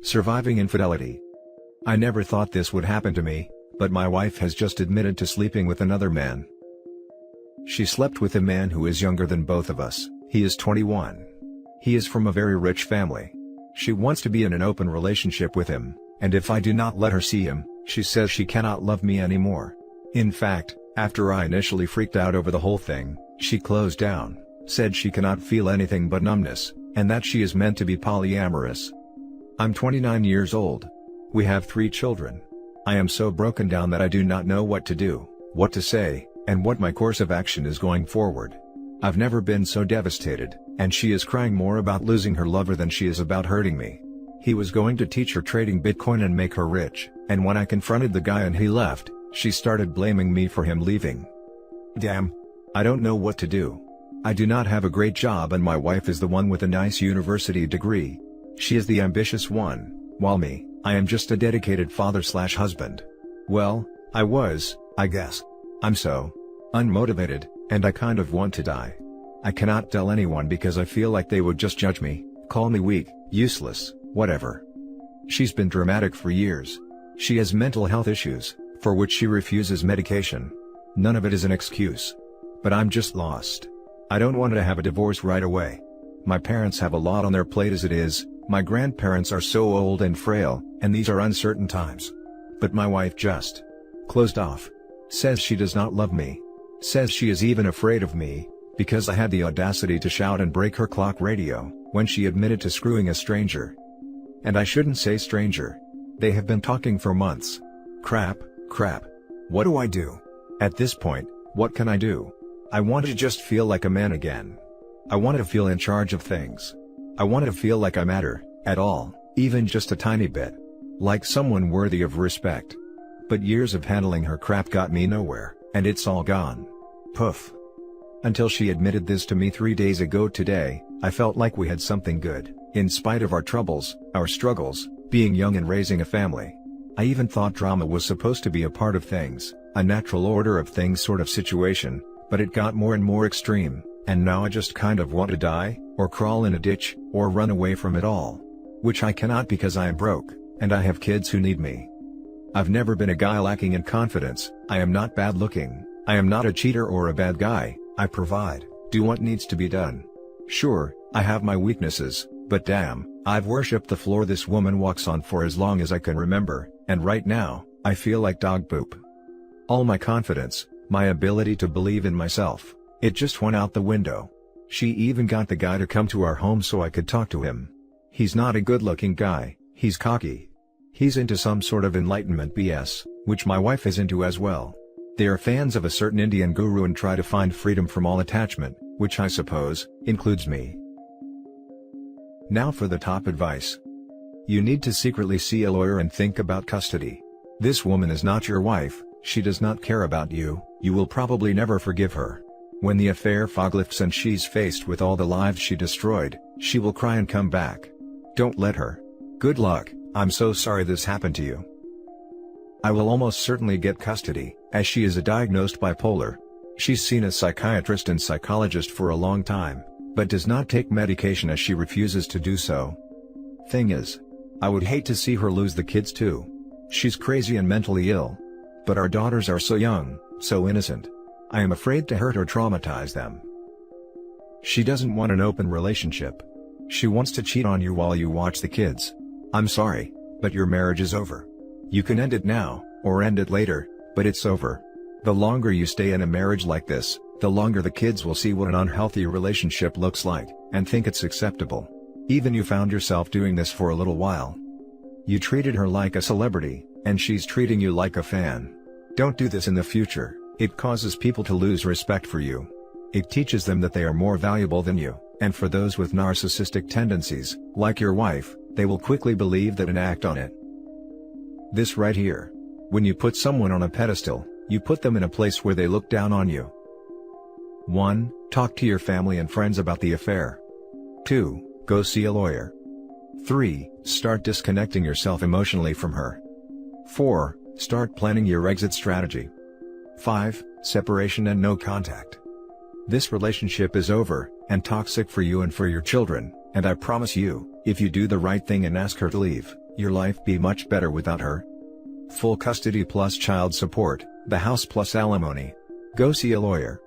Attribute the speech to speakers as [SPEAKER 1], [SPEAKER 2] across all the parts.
[SPEAKER 1] Surviving infidelity. I never thought this would happen to me, but my wife has just admitted to sleeping with another man. She slept with a man who is younger than both of us. He is 21. He is from a very rich family. She wants to be in an open relationship with him, and if I do not let her see him, she says she cannot love me anymore. In fact, after I initially freaked out over the whole thing, she closed down, said she cannot feel anything but numbness, and that she is meant to be polyamorous. I'm 29 years old. We have 3 children. I am so broken down that I do not know what to do, what to say, and what my course of action is going forward. I've never been so devastated, and she is crying more about losing her lover than she is about hurting me. He was going to teach her trading Bitcoin and make her rich, and when I confronted the guy and he left, she started blaming me for him leaving. Damn. I don't know what to do. I do not have a great job and my wife is the one with a nice university degree. She is the ambitious one, while me, I am just a dedicated father/husband. Well, I guess. I'm so unmotivated, and I kind of want to die. I cannot tell anyone because I feel like they would just judge me, call me weak, useless, whatever. She's been dramatic for years. She has mental health issues, for which she refuses medication. None of it is an excuse. But I'm just lost. I don't want to have a divorce right away. My parents have a lot on their plate as it is, my grandparents are so old and frail, and these are uncertain times. But my wife just closed off. Says she does not love me. Says she is even afraid of me, because I had the audacity to shout and break her clock radio, when she admitted to screwing a stranger. And I shouldn't say stranger. They have been talking for months. Crap. What do I do? At this point, what can I do? I want to just feel like a man again. I want to feel in charge of things. I want to feel like I matter, at all, even just a tiny bit. Like someone worthy of respect. But years of handling her crap got me nowhere, and it's all gone. Poof. Until she admitted this to me 3 days ago today, I felt like we had something good, in spite of our troubles, our struggles, being young and raising a family. I even thought drama was supposed to be a part of things, a natural order of things sort of situation, but it got more and more extreme, and now I just kind of want to die, or crawl in a ditch, or run away from it all. Which I cannot because I am broke, and I have kids who need me. I've never been a guy lacking in confidence. I am not bad looking, I am not a cheater or a bad guy. I provide, do what needs to be done. Sure, I have my weaknesses, but damn, I've worshipped the floor this woman walks on for as long as I can remember, and right now, I feel like dog poop. All my confidence, my ability to believe in myself, it just went out the window. She even got the guy to come to our home so I could talk to him. He's not a good-looking guy, he's cocky. He's into some sort of Enlightenment BS, which my wife is into as well. They are fans of a certain Indian guru and try to find freedom from all attachment, which I suppose, includes me. Now for the top advice. You need to secretly see a lawyer and think about custody. This woman is not your wife, she does not care about you, you will probably never forgive her. When the affair fog lifts and she's faced with all the lives she destroyed, she will cry and come back. Don't let her. Good luck, I'm so sorry this happened to you. I will almost certainly get custody, as she is a diagnosed bipolar. She's seen a psychiatrist and psychologist for a long time, but does not take medication as she refuses to do so. Thing is, I would hate to see her lose the kids too. She's crazy and mentally ill. But our daughters are so young, so innocent. I am afraid to hurt or traumatize them. She doesn't want an open relationship. She wants to cheat on you while you watch the kids. I'm sorry, but your marriage is over. You can end it now, or end it later, but it's over. The longer you stay in a marriage like this, the longer the kids will see what an unhealthy relationship looks like, and think it's acceptable. Even you found yourself doing this for a little while. You treated her like a celebrity, and she's treating you like a fan. Don't do this in the future, it causes people to lose respect for you. It teaches them that they are more valuable than you, and for those with narcissistic tendencies, like your wife, they will quickly believe that and act on it. This right here. When you put someone on a pedestal, you put them in a place where they look down on you. 1. Talk to your family and friends about the affair. 2. Go see a lawyer. 3. Start disconnecting yourself emotionally from her. 4. Start planning your exit strategy. 5. Separation and no contact. This relationship is over, and toxic for you and for your children, and I promise you, if you do the right thing and ask her to leave, Your life be much better without her. Full custody plus child support, the house plus alimony. Go see a lawyer.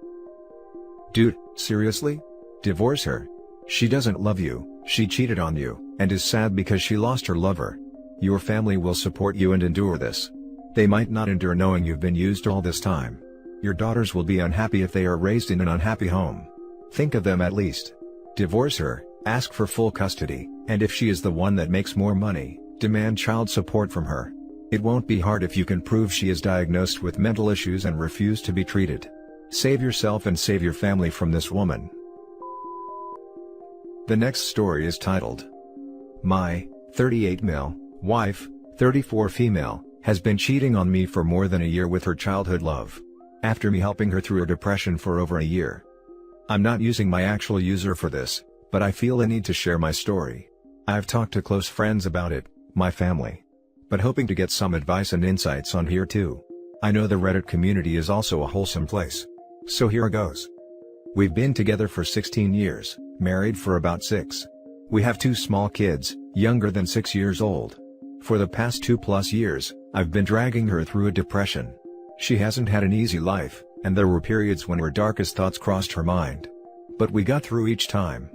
[SPEAKER 1] Dude, seriously? Divorce her. She doesn't love you, she cheated on you, and is sad because she lost her lover. Your family will support you and endure this. They might not endure knowing you've been used all this time. Your daughters will be unhappy if they are raised in an unhappy home. Think of them at least. Divorce her, ask for full custody, and if she is the one that makes more money, demand child support from her. It won't be hard if you can prove she is diagnosed with mental issues and refuse to be treated. Save yourself and save your family from this woman. The next story is titled, My 38 male wife, 34 female, has been cheating on me for more than a year with her childhood love. After me helping her through her depression for over a year. I'm not using my actual user for this, but I feel a need to share my story. I've talked to close friends about it, my family. But hoping to get some advice and insights on here too. I know the Reddit community is also a wholesome place. So here goes. We've been together for 16 years, married for about 6. We have 2 small kids, younger than 6 years old. For the past 2+ years, I've been dragging her through a depression. She hasn't had an easy life, and there were periods when her darkest thoughts crossed her mind. But we got through each time.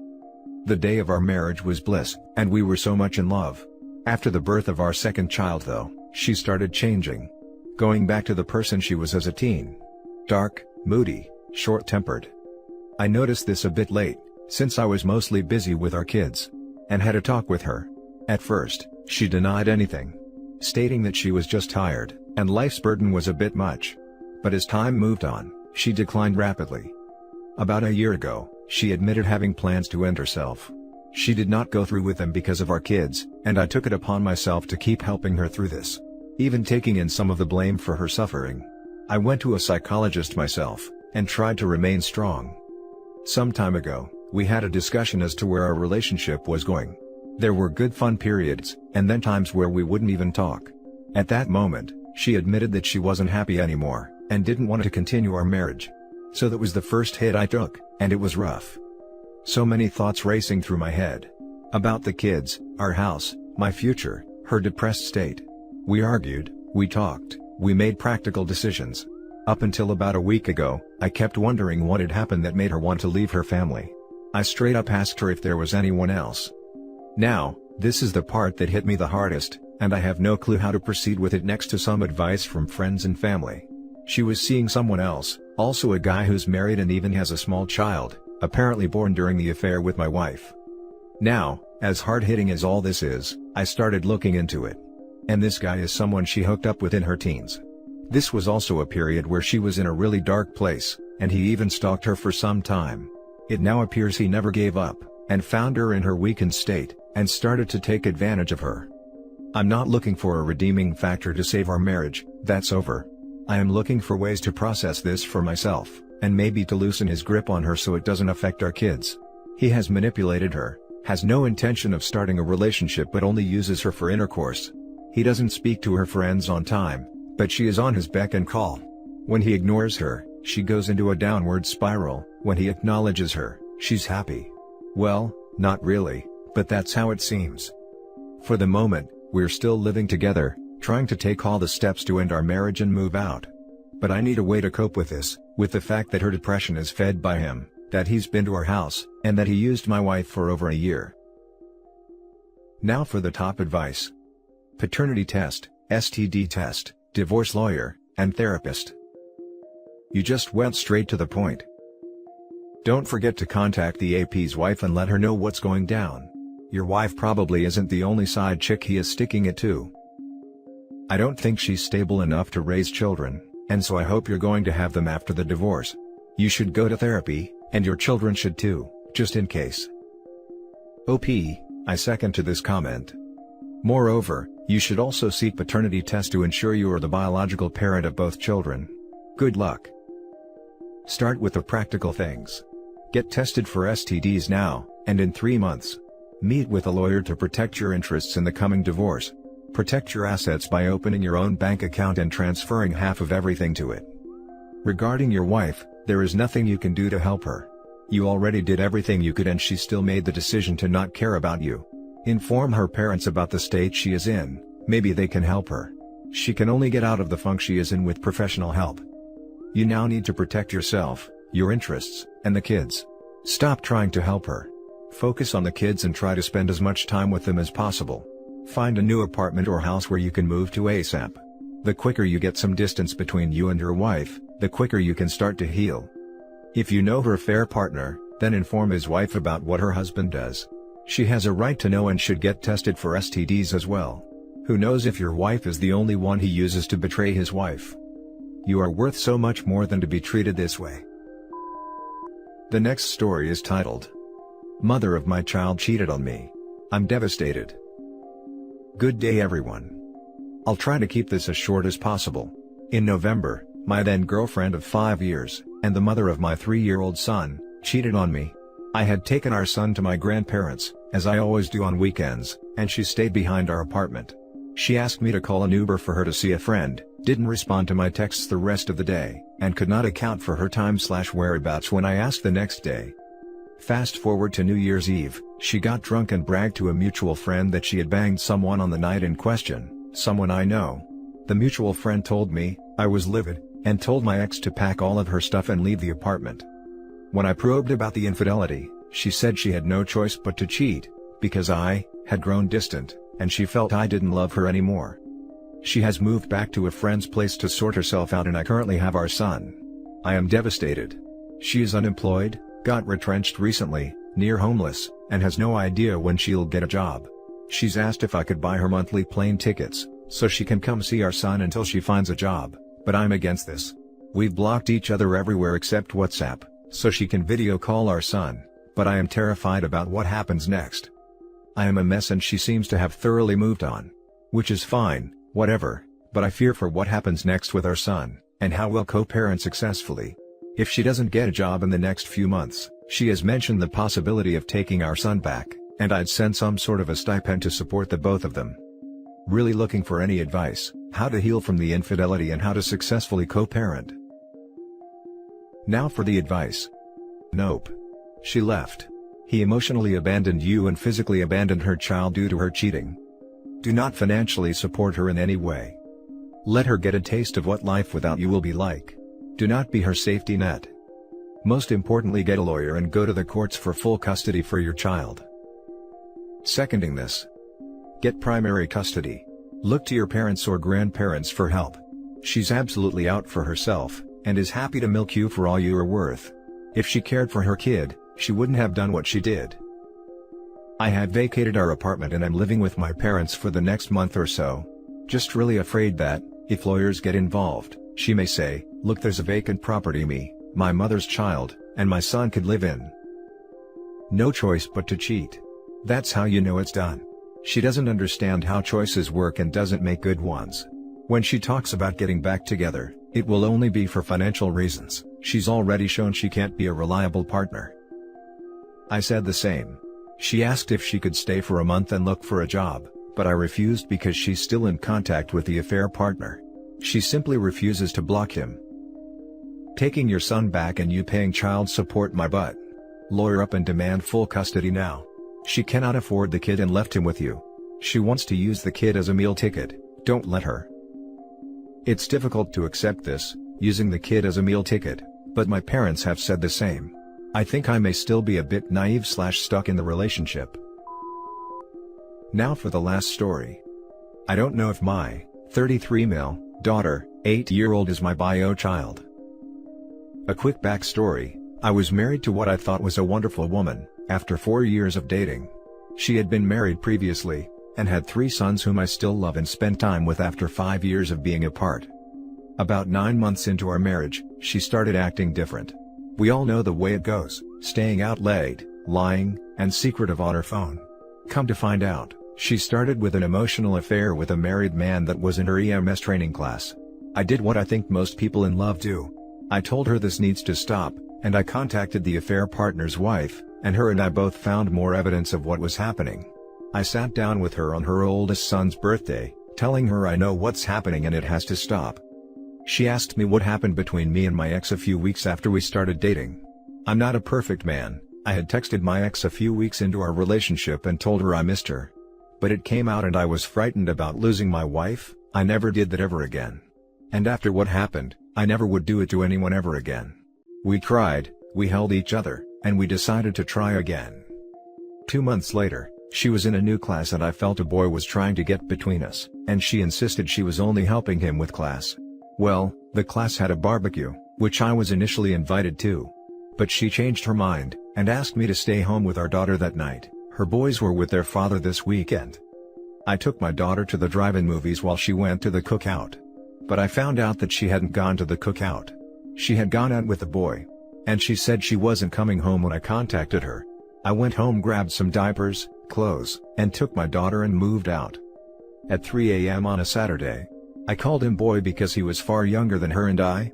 [SPEAKER 1] The day of our marriage was bliss, and we were so much in love. After the birth of our second child though, she started changing. Going back to the person she was as a teen. Dark, moody, short-tempered. I noticed this a bit late, since I was mostly busy with our kids. And had a talk with her. At first, she denied anything. Stating that she was just tired, and life's burden was a bit much. But as time moved on, she declined rapidly. About a year ago, she admitted having plans to end herself. She did not go through with them because of our kids, and I took it upon myself to keep helping her through this. Even taking in some of the blame for her suffering. I went to a psychologist myself, and tried to remain strong. Some time ago, we had a discussion as to where our relationship was going. There were good fun periods, and then times where we wouldn't even talk. At that moment, she admitted that she wasn't happy anymore, and didn't want to continue our marriage. So that was the first hit I took, and it was rough. So many thoughts racing through my head. About the kids, our house, my future, her depressed state. We argued, we talked, we made practical decisions. Up until about a week ago, I kept wondering what had happened that made her want to leave her family. I straight up asked her if there was anyone else. Now, this is the part that hit me the hardest, and I have no clue how to proceed with it next to some advice from friends and family. She was seeing someone else, also a guy who's married and even has a small child, apparently born during the affair with my wife. Now, as hard-hitting as all this is, I started looking into it. And this guy is someone she hooked up with in her teens. This was also a period where she was in a really dark place, and he even stalked her for some time. It now appears he never gave up, and found her in her weakened state, and started to take advantage of her. I'm not looking for a redeeming factor to save our marriage, that's over. I am looking for ways to process this for myself, and maybe to loosen his grip on her so it doesn't affect our kids. He has manipulated her, has no intention of starting a relationship but only uses her for intercourse. He doesn't speak to her friends on time, but she is on his beck and call. When he ignores her, she goes into a downward spiral. When he acknowledges her, she's happy. Well, not really, but that's how it seems. For the moment, we're still living together, trying to take all the steps to end our marriage and move out. But I need a way to cope with this, with the fact that her depression is fed by him, that he's been to our house, and that he used my wife for over a year. Now for the top advice. Paternity test, STD test, divorce lawyer, and therapist. You just went straight to the point. Don't forget to contact the AP's wife and let her know what's going down. Your wife probably isn't the only side chick he is sticking it to. I don't think she's stable enough to raise children, and so I hope you're going to have them after the divorce. You should go to therapy, and your children should too, just in case. OP, I second to this comment. Moreover, you should also seek paternity test to ensure you are the biological parent of both children. Good luck. Start with the practical things. Get tested for STDs now, and in 3 months. Meet with a lawyer to protect your interests in the coming divorce. Protect your assets by opening your own bank account and transferring half of everything to it. Regarding your wife, there is nothing you can do to help her. You already did everything you could and she still made the decision to not care about you. Inform her parents about the state she is in, maybe they can help her. She can only get out of the funk she is in with professional help. You now need to protect yourself, your interests, and the kids. Stop trying to help her. Focus on the kids and try to spend as much time with them as possible. Find a new apartment or house where you can move to ASAP. The quicker you get some distance between you and your wife, the quicker you can start to heal. If you know her affair partner, then inform his wife about what her husband does. She has a right to know and should get tested for STDs as well. Who knows if your wife is the only one he uses to betray his wife? You are worth so much more than to be treated this way. The next story is titled, Mother of My Child Cheated on Me. I'm Devastated. Good day everyone. I'll try to keep this as short as possible. In November, my then girlfriend of 5 years, and the mother of my 3-year-old son, cheated on me. I had taken our son to my grandparents, as I always do on weekends, and she stayed behind our apartment. She asked me to call an Uber for her to see a friend, didn't respond to my texts the rest of the day, and could not account for her time/whereabouts when I asked the next day. Fast forward to New Year's Eve, she got drunk and bragged to a mutual friend that she had banged someone on the night in question, someone I know. The mutual friend told me, I was livid, and told my ex to pack all of her stuff and leave the apartment. When I probed about the infidelity, she said she had no choice but to cheat, because I had grown distant, and she felt I didn't love her anymore. She has moved back to a friend's place to sort herself out and I currently have our son. I am devastated. She is unemployed, got retrenched recently, near homeless, and has no idea when she'll get a job. She's asked if I could buy her monthly plane tickets, so she can come see our son until she finds a job, but I'm against this. We've blocked each other everywhere except WhatsApp, so she can video call our son, but I am terrified about what happens next. I am a mess and she seems to have thoroughly moved on. Which is fine, whatever, but I fear for what happens next with our son, and how we'll co-parent successfully. If she doesn't get a job in the next few months, she has mentioned the possibility of taking our son back, and I'd send some sort of a stipend to support the both of them. Really looking for any advice, how to heal from the infidelity and how to successfully co-parent. Now for the advice. Nope. She left. He emotionally abandoned you and physically abandoned her child due to her cheating. Do not financially support her in any way. Let her get a taste of what life without you will be like. Do not be her safety net. Most importantly, get a lawyer and go to the courts for full custody for your child. Seconding this. Get primary custody. Look to your parents or grandparents for help. She's absolutely out for herself, and is happy to milk you for all you are worth. If she cared for her kid, she wouldn't have done what she did. I have vacated our apartment and I'm living with my parents for the next month or so. Just really afraid that, if lawyers get involved, she may say, look, there's a vacant property me, my mother's child, and my son could live in. No choice but to cheat. That's how you know it's done. She doesn't understand how choices work and doesn't make good ones. When she talks about getting back together, it will only be for financial reasons. She's already shown she can't be a reliable partner. I said the same. She asked if she could stay for a month and look for a job, but I refused because she's still in contact with the affair partner. She simply refuses to block him. Taking your son back and you paying child support, my butt. Lawyer up and demand full custody now. She cannot afford the kid and left him with you. She wants to use the kid as a meal ticket, don't let her. It's difficult to accept this, using the kid as a meal ticket, but my parents have said the same. I think I may still be a bit naive/stuck in the relationship. Now for the last story. I don't know if my 33 male daughter, 8-year-old is my bio child. A quick backstory. I was married to what I thought was a wonderful woman, after 4 years of dating. She had been married previously, and had 3 sons whom I still love and spend time with after 5 years of being apart. About 9 months into our marriage, she started acting different. We all know the way it goes, staying out late, lying, and secretive on her phone. Come to find out, she started with an emotional affair with a married man that was in her EMS training class. I did what I think most people in love do. I told her this needs to stop, and I contacted the affair partner's wife, and her and I both found more evidence of what was happening. I sat down with her on her oldest son's birthday, telling her I know what's happening and it has to stop. She asked me what happened between me and my ex a few weeks after we started dating. I'm not a perfect man. I had texted my ex a few weeks into our relationship and told her I missed her, But it came out and I was frightened about losing my wife. I never did that ever again. And after what happened, I never would do it to anyone ever again. We cried, we held each other, and we decided to try again. 2 months later, she was in a new class and I felt a boy was trying to get between us, and she insisted she was only helping him with class. Well, the class had a barbecue, which I was initially invited to. But she changed her mind, and asked me to stay home with our daughter that night. Her boys were with their father this weekend. I took my daughter to the drive-in movies while she went to the cookout. But I found out that she hadn't gone to the cookout. She had gone out with the boy. And she said she wasn't coming home when I contacted her. I went home, grabbed some diapers, clothes, and took my daughter and moved out. At 3 a.m. on a Saturday. I called him boy because he was far younger than her and I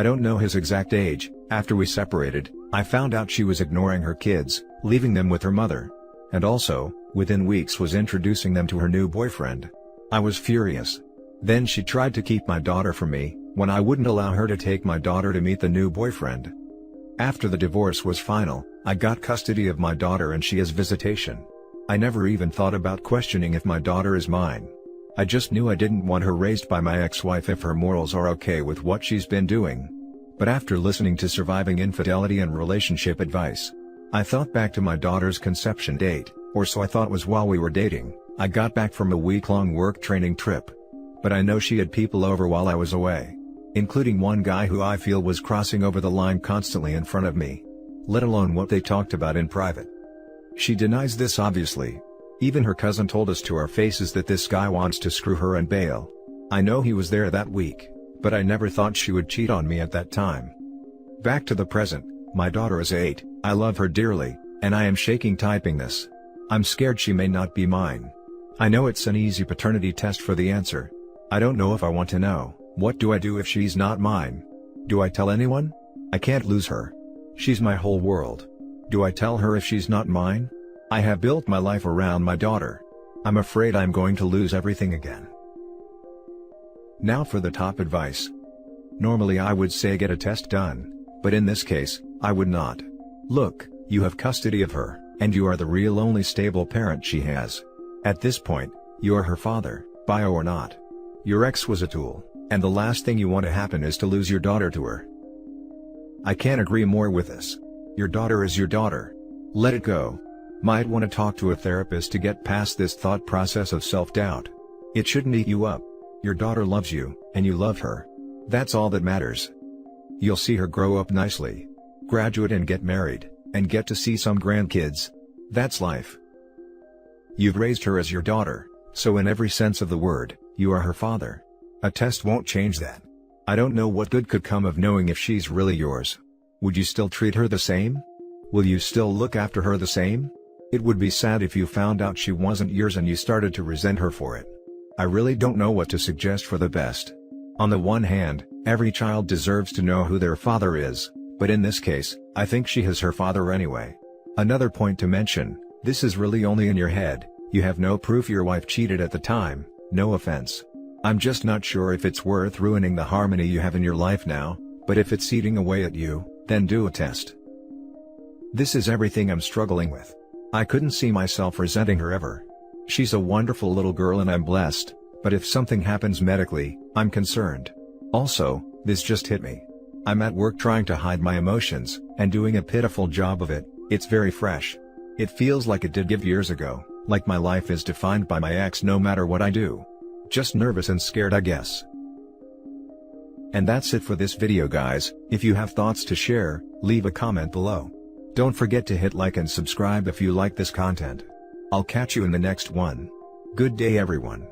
[SPEAKER 1] don't know his exact age. After we separated, I found out she was ignoring her kids, leaving them with her mother. And also, within weeks was introducing them to her new boyfriend. I was furious. Then she tried to keep my daughter from me, when I wouldn't allow her to take my daughter to meet the new boyfriend. After the divorce was final, I got custody of my daughter and she has visitation. I never even thought about questioning if my daughter is mine. I just knew I didn't want her raised by my ex-wife if her morals are okay with what she's been doing. But after listening to surviving infidelity and relationship advice, I thought back to my daughter's conception date, or so I thought was while we were dating. I got back from a week-long work training trip. But I know she had people over while I was away. Including one guy who I feel was crossing over the line constantly in front of me. Let alone what they talked about in private. She denies this obviously. Even her cousin told us to our faces that this guy wants to screw her and bail. I know he was there that week, but I never thought she would cheat on me at that time. Back to the present, my daughter is 8, I love her dearly, and I am shaking typing this. I'm scared she may not be mine. I know it's an easy paternity test for the answer. I don't know if I want to know. What do I do if she's not mine? Do I tell anyone? I can't lose her. She's my whole world. Do I tell her if she's not mine? I have built my life around my daughter. I'm afraid I'm going to lose everything again. Now for the top advice. Normally I would say get a test done, but in this case, I would not. Look, you have custody of her, and you are the real only stable parent she has. At this point, you are her father, bio or not. Your ex was a tool, and the last thing you want to happen is to lose your daughter to her. I can't agree more with this. Your daughter is your daughter. Let it go. Might want to talk to a therapist to get past this thought process of self-doubt. It shouldn't eat you up. Your daughter loves you, and you love her. That's all that matters. You'll see her grow up nicely, graduate and get married, and get to see some grandkids. That's life. You've raised her as your daughter, so in every sense of the word, you are her father. A test won't change that. I don't know what good could come of knowing if she's really yours. Would you still treat her the same? Will you still look after her the same? It would be sad if you found out she wasn't yours and you started to resent her for it. I really don't know what to suggest for the best. On the one hand, every child deserves to know who their father is, but in this case, I think she has her father anyway. Another point to mention, this is really only in your head. You have no proof your wife cheated at the time, no offense. I'm just not sure if it's worth ruining the harmony you have in your life now, but if it's eating away at you, then do a test. This is everything I'm struggling with. I couldn't see myself resenting her ever. She's a wonderful little girl and I'm blessed, but if something happens medically, I'm concerned. Also, this just hit me. I'm at work trying to hide my emotions, and doing a pitiful job of it. It's very fresh. It feels like it did give years ago, like my life is defined by my ex no matter what I do. Just nervous and scared, I guess. And that's it for this video, guys. If you have thoughts to share, leave a comment below. Don't forget to hit like and subscribe if you like this content. I'll catch you in the next one. Good day, everyone.